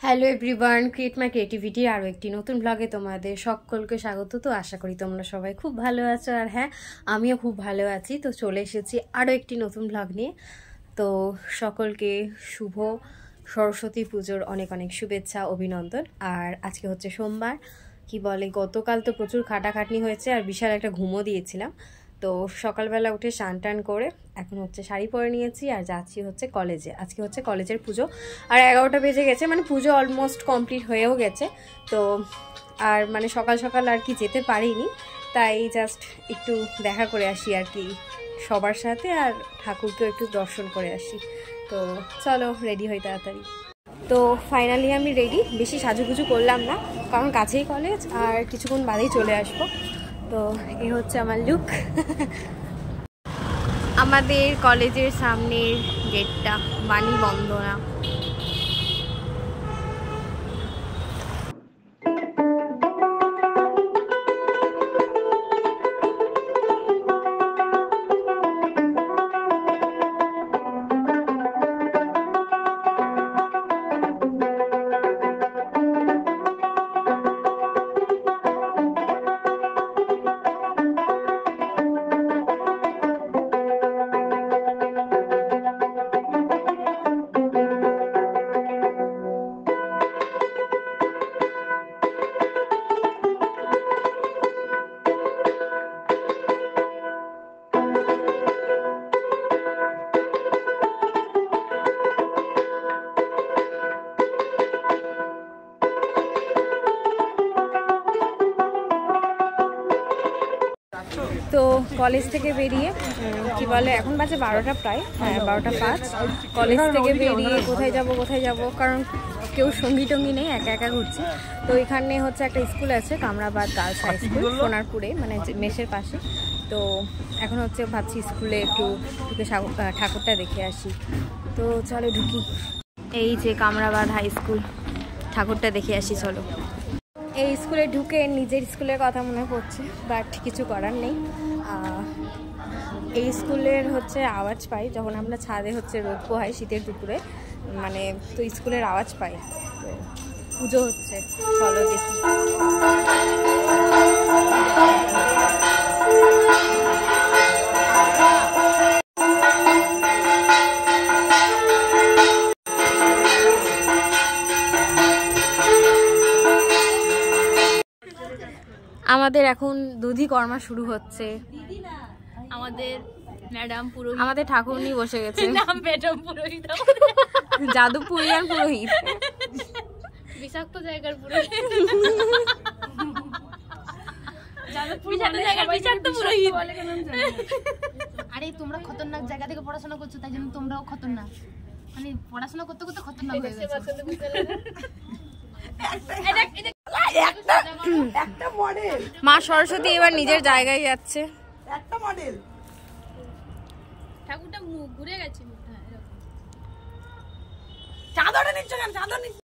Hello everyone, create মাই ক্রিয়েটিভিটির আরও একটি নতুন ব্লগে তোমাদের সকলকে স্বাগত। তো আশা করি তোমরা সবাই খুব ভালো আছো, আর হ্যাঁ আমিও খুব ভালো আছি। তো চলে এসেছি আরও একটি নতুন ব্লগ নিয়ে। তো সকলকে শুভ সরস্বতী পুজোর অনেক অনেক শুভেচ্ছা, অভিনন্দন। আর আজকে হচ্ছে সোমবার, কি বলে গতকাল তো প্রচুর খাটাখাটনি হয়েছে আর বিশাল একটা ঘুমও দিয়েছিলাম। তো সকালবেলা উঠে স্নান টান করে এখন হচ্ছে শাড়ি পরে নিয়েছি আর যাচ্ছি হচ্ছে কলেজে। আজকে হচ্ছে কলেজের পুজো আর 11টা বেজে গেছে, মানে পুজো অলমোস্ট কমপ্লিট হয়েও গেছে। তো আর মানে সকাল সকাল আর কি যেতে পারিনি, তাই জাস্ট একটু দেখা করে আসি আর কি সবার সাথে, আর ঠাকুরকেও একটু দর্শন করে আসি। তো চলো রেডি হই তাড়াতাড়ি। তো ফাইনালি আমি রেডি, বেশি সাজুগুজু করলাম না কারণ কাছেই কলেজ আর কিছুক্ষণ বাদেই চলে আসবো। তো এই হচ্ছে আমার লুক। আমাদের কলেজের সামনের গেটটা বাণী বন্দনা। তো কলেজ থেকে বেরিয়ে কি বলে এখন বাজে 12টা প্রায়, হ্যাঁ 12টা 5। কলেজ থেকে বেরিয়ে কোথায় যাব কারণ কেউ সঙ্গী টঙ্গী নেই, একা একা ঘুরছি। তো এখানে হচ্ছে একটা স্কুল আছে, কামরাবাদ গার্লস হাই স্কুল, সোনারপুরে, মানে মেসের পাশে। তো এখন হচ্ছে ভাবছি স্কুলে একটু ঢুকে ঠাকুরটা দেখে আসি। তো চলো ঢুকি। এই যে কামরাবাদ হাই স্কুল, ঠাকুরটা দেখে আসি চলো। এই স্কুলে ঢুকে নিজের স্কুলের কথা মনে পড়ছে, বাট কিছু করার নেই। এই স্কুলের হচ্ছে আওয়াজ পাই যখন আমরা ছাদে হচ্ছে রোদ পোহাই শীতের দুপুরে, মানে তো স্কুলের আওয়াজ পাই। তো পুজো হচ্ছে, চলো দেখি। আমাদের এখন দধি কর্মা শুরু হচ্ছে। আমাদের ম্যাডাম পুরোহিত, আমাদের ঠাকুরনি বসে গেছে, নাম ম্যাডাম পুরোহিত, যাদবপুরিয়ান পুরোহিত, বিষাক্ত জায়গার পুরোহিত, বিষাক্ত পুরোহিত। আরে তোমরা খতরনাক জায়গা থেকে পড়াশোনা করছো, তাই জন্য তোমরাও খতরনাক, মানে পড়াশোনা করতে করতে খতরনাক হয়ে গেছে। মা সরস্বতী এবার নিজের জায়গায় যাচ্ছে। একটা মডেল ঠাকুরটা ঘুরে গেছে। চাদরে নিচ্ছ কেন? চাদর নিচ্ছ